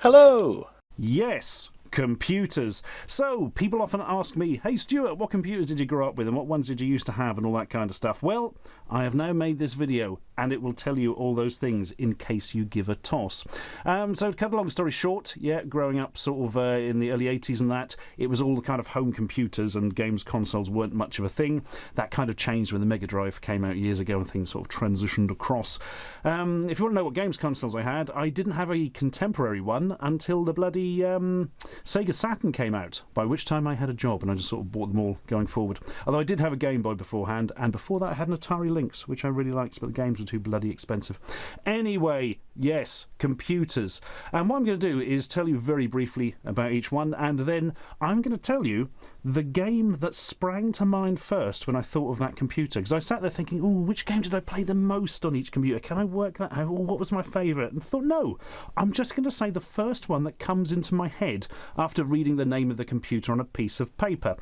Hello! Yes, computers. So, people often ask me, hey Stuart, what computers did you grow up with and what ones did you used to have and all that kind of stuff? Well, I have now made this video and it will tell you all those things in case you give a toss. So to cut a long story short, yeah, growing up sort of in the early 80s and that, it was all the kind of home computers and games consoles weren't much of a thing. That kind of changed when the Mega Drive came out years ago and things sort of transitioned across. If you want to know what games consoles I didn't have a contemporary one until the bloody Sega Saturn came out, by which time I had a job and I just sort of bought them all going forward. Although I did have a Game Boy beforehand, and before that I had an Atari Lynx, which I really liked, but the games were too bloody expensive. Anyway, yes, computers. And what I'm going to do is tell you very briefly about each one, and then I'm going to tell you the game that sprang to mind first when I thought of that computer. Because I sat there thinking, oh, which game did I play the most on each computer? Can I work that out? Or what was my favourite? And thought, no, I'm just going to say the first one that comes into my head after reading the name of the computer on a piece of paper.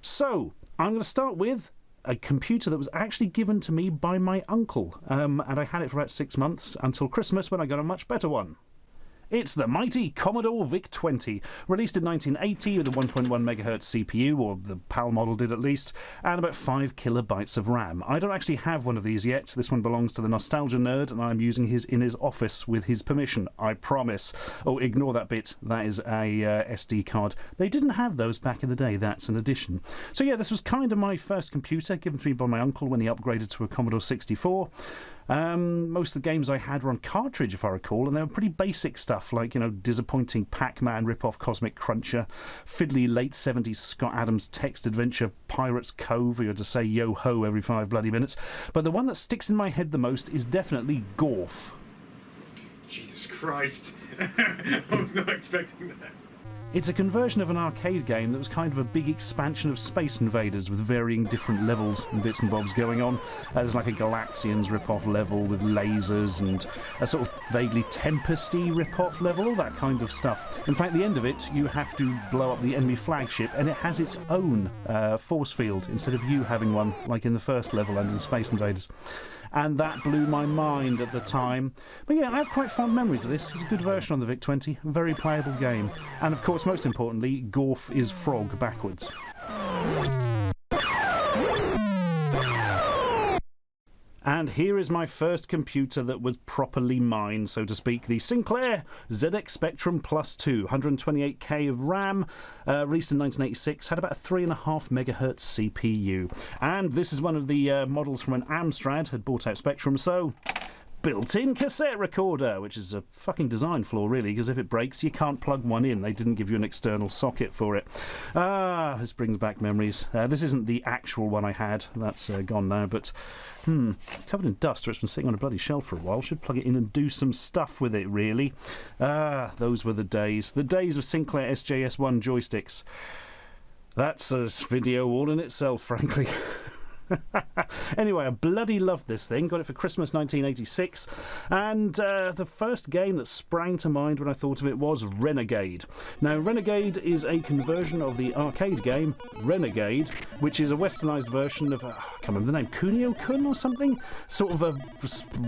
So, I'm going to start with a computer that was actually given to me by my uncle, and I had it for about 6 months until Christmas when I got a much better one. It's the mighty Commodore VIC-20, released in 1980 with a 1.1 MHz CPU, or the PAL model did at least, and about 5 kilobytes of RAM. I don't actually have one of these yet. This one belongs to the nostalgia nerd, and I'm using his in his office with his permission, I promise. Oh, ignore that bit. That is a SD card. They didn't have those back in the day. That's an addition. So yeah, this was kind of my first computer, given to me by my uncle when he upgraded to a Commodore 64. Most of the games I had were on cartridge, if I recall, and they were pretty basic stuff like, you know, disappointing Pac-Man rip-off Cosmic Cruncher, fiddly late 70s Scott Adams text adventure Pirates Cove, where you had to say yo-ho every 5 bloody minutes. But the one that sticks in my head the most is definitely Gorf. Jesus Christ. I was not expecting that. It's a conversion of an arcade game that was kind of a big expansion of Space Invaders with varying different levels and bits and bobs going on. There's like a Galaxians rip-off level with lasers and a sort of vaguely Tempest-y rip-off level, all that kind of stuff. In fact, at the end of it, you have to blow up the enemy flagship and it has its own force field instead of you having one like in the first level and in Space Invaders. And that blew my mind at the time. But yeah, I have quite fond memories of this. It's a good version on the VIC-20, a very playable game. And of course, most importantly, Gorf is frog backwards. And here is my first computer that was properly mine, so to speak, the Sinclair ZX Spectrum Plus 2, 128K of RAM, released in 1986, had about a 3.5 MHz CPU. And this is one of the models from an Amstrad, had bought out Spectrum, so built-in cassette recorder, which is a fucking design flaw, really, because if it breaks, you can't plug one in. They didn't give you an external socket for it. This brings back memories. This isn't the actual one I had. That's gone now, but covered in dust, or it's been sitting on a bloody shelf for a while. Should plug it in and do some stuff with it, really. Those were the days. The days of Sinclair SJS1 joysticks. That's a video all in itself, frankly. Anyway, I bloody loved this thing. Got it for Christmas 1986, and the first game that sprang to mind when I thought of it was Renegade. Now, Renegade is a conversion of the arcade game Renegade, which is a westernised version of, I can't remember the name, Kunio-kun or something? Sort of a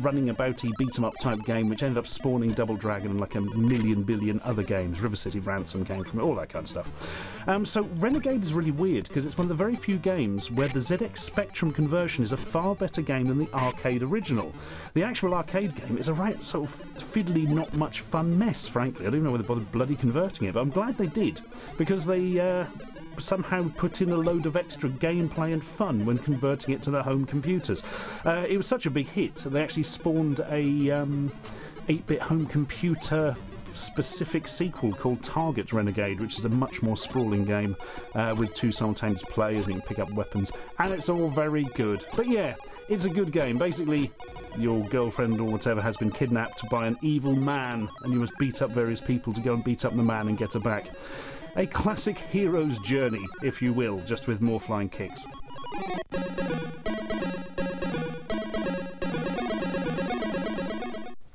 running abouty beat-em-up type game, which ended up spawning Double Dragon and like a million billion other games. River City Ransom came from it, all that kind of stuff. So Renegade is really weird, because it's one of the very few games where the ZX Spectrum conversion is a far better game than the arcade original. The actual arcade game is a right sort of fiddly, not much fun mess, frankly. I don't know whether they bothered bloody converting it, but I'm glad they did, because they somehow put in a load of extra gameplay and fun when converting it to their home computers. It was such a big hit, they actually spawned a 8-bit home computer specific sequel called Target Renegade, which is a much more sprawling game with 2 simultaneous players and you can pick up weapons, and it's all very good. But yeah, it's a good game. Basically, your girlfriend or whatever has been kidnapped by an evil man and you must beat up various people to go and beat up the man and get her back. A classic hero's journey, if you will, just with more flying kicks.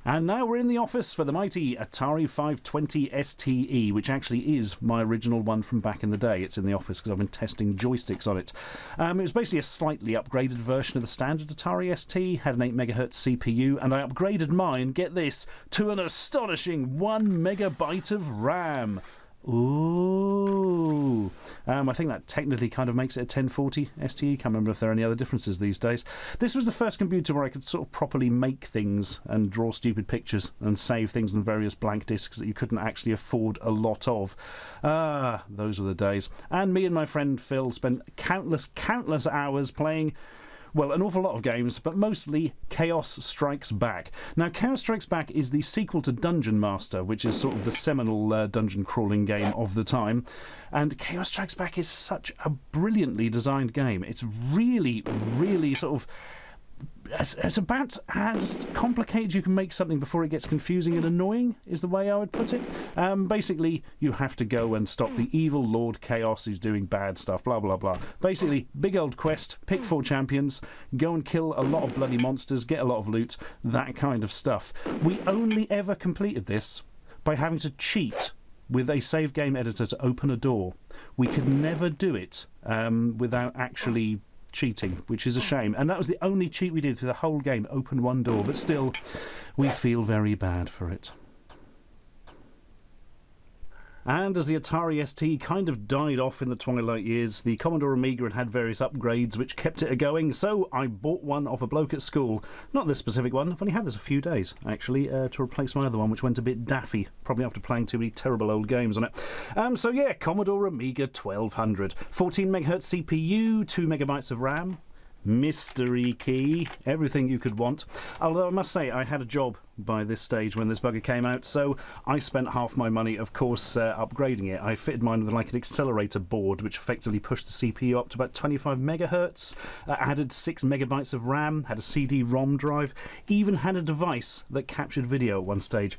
And now we're in the office for the mighty Atari 520 STE, which actually is my original one from back in the day. It's in the office because I've been testing joysticks on it. It was basically a slightly upgraded version of the standard Atari ST, had an 8 MHz CPU, and I upgraded mine, get this, to an astonishing 1 megabyte of RAM. Ooh. I think that technically kind of makes it a 1040 STE. Can't remember if there are any other differences these days. This was the first computer where I could sort of properly make things and draw stupid pictures and save things on various blank discs that you couldn't actually afford a lot of. Those were the days. And me and my friend Phil spent countless hours playing, well, an awful lot of games, but mostly Chaos Strikes Back. Now, Chaos Strikes Back is the sequel to Dungeon Master, which is sort of the seminal dungeon crawling game of the time. And Chaos Strikes Back is such a brilliantly designed game. It's really, really sort of... It's about as complicated you can make something before it gets confusing and annoying, is the way I would put it. Basically, you have to go and stop the evil Lord Chaos who's doing bad stuff, blah, blah, blah. Basically, big old quest, pick 4 champions, go and kill a lot of bloody monsters, get a lot of loot, that kind of stuff. We only ever completed this by having to cheat with a save game editor to open a door. We could never do it without actually cheating, which is a shame. And that was the only cheat we did through the whole game, open one door, but still, we feel very bad for it. And as the Atari ST kind of died off in the twilight years, the Commodore Amiga had various upgrades which kept it a-going, so I bought one off a bloke at school. Not this specific one, I've only had this a few days, actually, to replace my other one, which went a bit daffy, probably after playing too many terrible old games on it. So yeah, Commodore Amiga 1200. 14 MHz CPU, 2 megabytes of RAM, mystery key, everything you could want. Although I must say, I had a job by this stage when this bugger came out, so I spent half my money, of course, upgrading it. I fitted mine with like an accelerator board, which effectively pushed the CPU up to about 25 megahertz, added 6 megabytes of RAM, had a CD-ROM drive, even had a device that captured video at one stage.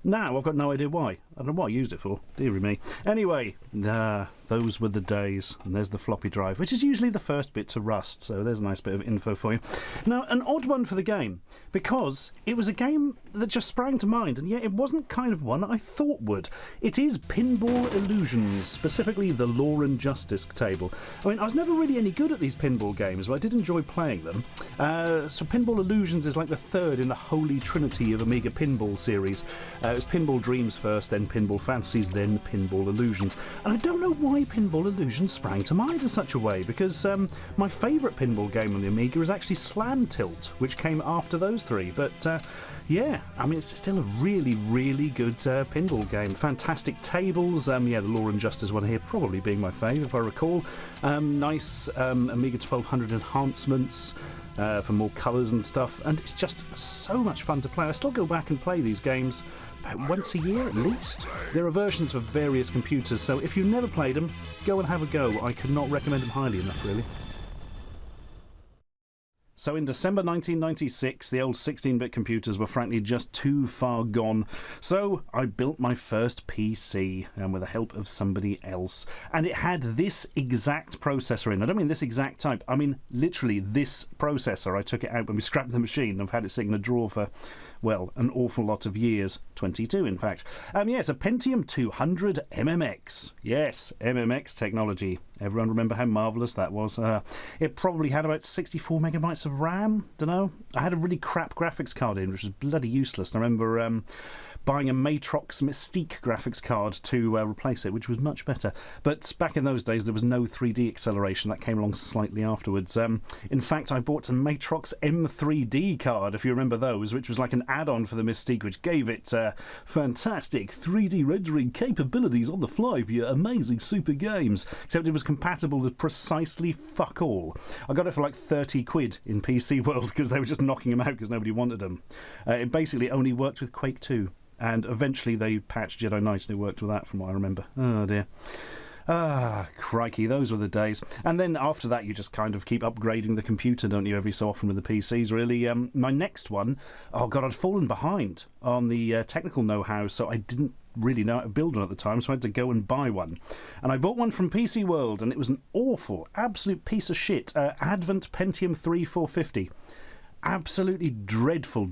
Now, I've got no idea why. I don't know what I used it for. Deary me. Anyway, those were the days. And there's the floppy drive, which is usually the first bit to rust. So there's a nice bit of info for you. Now, an odd one for the game, because it was a game that just sprang to mind, and yet it wasn't kind of one I thought would. It is Pinball Illusions, specifically the Law and Justice table. I mean, I was never really any good at these pinball games, but I did enjoy playing them. So Pinball Illusions is like the third in the holy trinity of Amiga pinball series. It was Pinball Dreams first, then Pinball Fantasies, then Pinball Illusions. And I don't know why Pinball Illusions sprang to mind in such a way, because my favourite pinball game on the Amiga is actually Slam Tilt, which came after those three. But yeah, I mean, it's still a really, really good pinball game. Fantastic tables. Yeah, the Law and Justice one here probably being my favourite, if I recall. Nice Amiga 1200 enhancements for more colours and stuff. And it's just so much fun to play. I still go back and play these games about once a year at least. There are versions for various computers, so if you've never played them, go and have a go. I could not recommend them highly enough, really. So in December 1996, the old 16-bit computers were frankly just too far gone. So I built my first PC, and with the help of somebody else. And it had this exact processor in. I don't mean this exact type. I mean literally this processor. I took it out when we scrapped the machine. I've had it sitting in a drawer for, well, an awful lot of years. 22, in fact. Yeah, it's a Pentium 200 MMX. Yes, MMX technology. Everyone remember how marvellous that was? It probably had about 64 megabytes of RAM. Dunno. I had a really crap graphics card in, which was bloody useless. And I remember buying a Matrox Mystique graphics card to replace it, which was much better. But back in those days, there was no 3D acceleration. That came along slightly afterwards. In fact, I bought a Matrox M3D card, if you remember those, which was like an add-on for the Mystique, which gave it fantastic 3D rendering capabilities on the fly for your amazing super games. Except it was compatible with precisely fuck all. I got it for like 30 quid in PC World because they were just knocking them out because nobody wanted them. It basically only worked with Quake 2. And eventually they patched Jedi Knight and it worked with that from what I remember. Oh dear. Ah, crikey, those were the days. And then after that you just kind of keep upgrading the computer, don't you, every so often with the PCs, really. My next one, oh god, I'd fallen behind on the technical know-how, so I didn't really know how to build one at the time, so I had to go and buy one. And I bought one from PC World, and it was an awful, absolute piece of shit. Advent Pentium 3 450. absolutely dreadful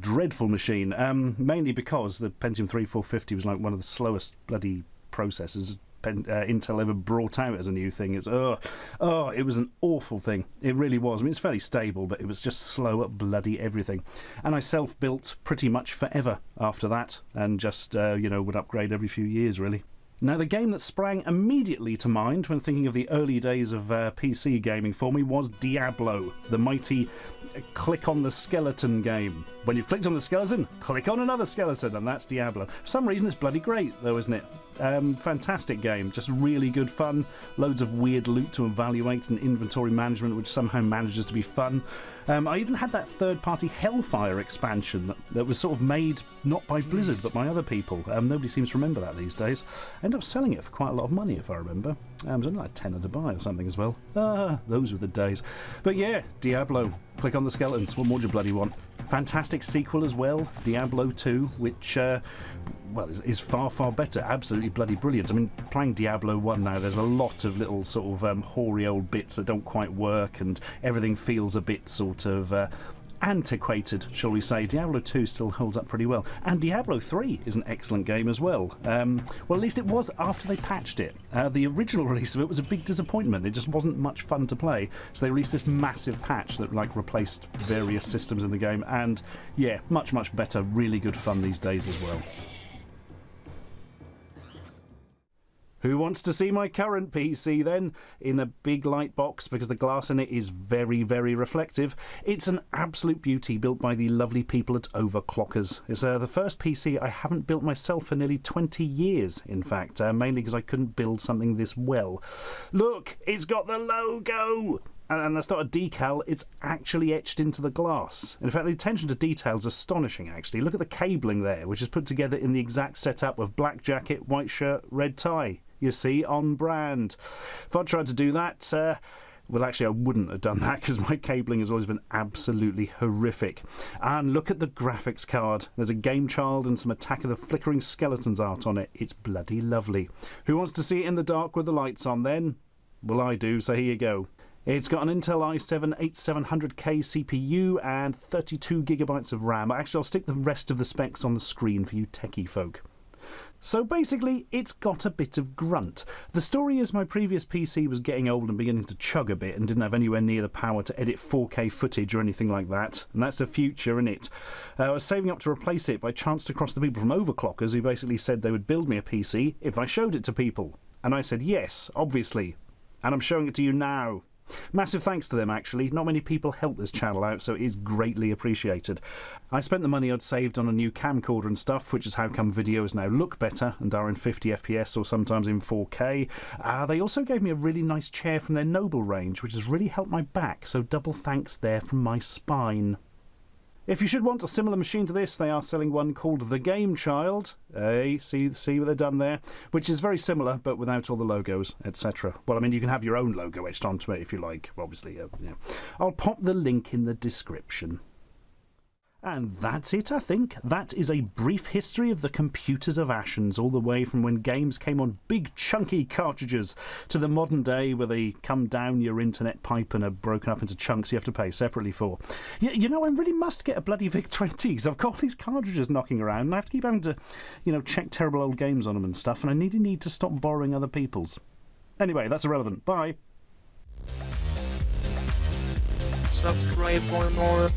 machine, mainly because the Pentium 3450 was like one of the slowest bloody processors Intel ever brought out as a new thing. It was an awful thing. It really was. I mean, it's fairly stable, but it was just slow at bloody everything. And I self-built pretty much forever after that, and just, would upgrade every few years, really. Now, the game that sprang immediately to mind when thinking of the early days of PC gaming for me was Diablo, the mighty click on the skeleton game. When you've clicked on the skeleton, click on another skeleton, and that's Diablo. For some reason, it's bloody great, though, isn't it? Fantastic game, just really good fun, loads of weird loot to evaluate and inventory management which somehow manages to be fun. I even had that third-party Hellfire expansion that was sort of made not by Blizzard but by other people. Nobody seems to remember that these days. I ended up selling it for quite a lot of money, if I remember. It was only like a tenner to buy or something as well. Those were the days. But yeah, Diablo, click on the skeletons, what more do you bloody want? Fantastic sequel as well, Diablo 2, which is far better. Absolutely bloody brilliant. I mean, playing Diablo 1 now, there's a lot of little sort of hoary old bits that don't quite work, and everything feels a bit sort of antiquated, shall we say. Diablo 2 still holds up pretty well. And Diablo 3 is an excellent game as well. Well, at least it was after they patched it. The original release of it was a big disappointment. It just wasn't much fun to play. So they released this massive patch that replaced various systems in the game. And yeah, much better. Really good fun these days as well. Who wants to see my current PC then? In a big light box, because the glass in it is very reflective. It's an absolute beauty, built by the lovely people at Overclockers. It's the first PC I haven't built myself for nearly 20 years, in fact, mainly because I couldn't build something this well. Look, it's got the logo! And that's not a decal, it's actually etched into the glass. In fact, the attention to detail is astonishing, actually. Look at the cabling there, which is put together in the exact setup of black jacket, white shirt, red tie. You see, on brand. If I tried to do that, well, actually, I wouldn't have done that because my cabling has always been absolutely horrific. And look at the graphics card. There's a GameChild and some Attack of the Flickering Skeletons art on it. It's bloody lovely. Who wants to see it in the dark with the lights on then? Well, I do, so here you go. It's got an Intel i7-8700K CPU and 32GB of RAM. Actually, I'll stick the rest of the specs on the screen for you techie folk. So basically, it's got a bit of grunt. The story is my previous PC was getting old and beginning to chug a bit and didn't have anywhere near the power to edit 4K footage or anything like that. And that's the future, innit? I was saving up to replace it, but I chanced across the people from Overclockers who basically said they would build me a PC if I showed it to people. And I said yes, obviously. And I'm showing it to you now. Massive thanks to them, actually. Not many people help this channel out, so it is greatly appreciated. I spent the money I'd saved on a new camcorder and stuff, which is how come videos now look better and are in 50 FPS or sometimes in 4K. They also gave me a really nice chair from their Noble range, which has really helped my back, so double thanks there from my spine. If you should want a similar machine to this, they are selling one called the GameChild. See what they've done there? Which is very similar, but without all the logos, etc. Well, I mean, you can have your own logo etched onto it if you like, obviously. Yeah. I'll pop the link in the description. And that's it, I think. That is a brief history of the computers of Ashens, all the way from when games came on big chunky cartridges to the modern day where they come down your internet pipe and are broken up into chunks you have to pay separately for. You know, I really must get a bloody VIC-20 because I've got all these cartridges knocking around and I have to keep having to, check terrible old games on them and stuff, and I need to stop borrowing other people's. Anyway, that's irrelevant. Bye. Subscribe for more.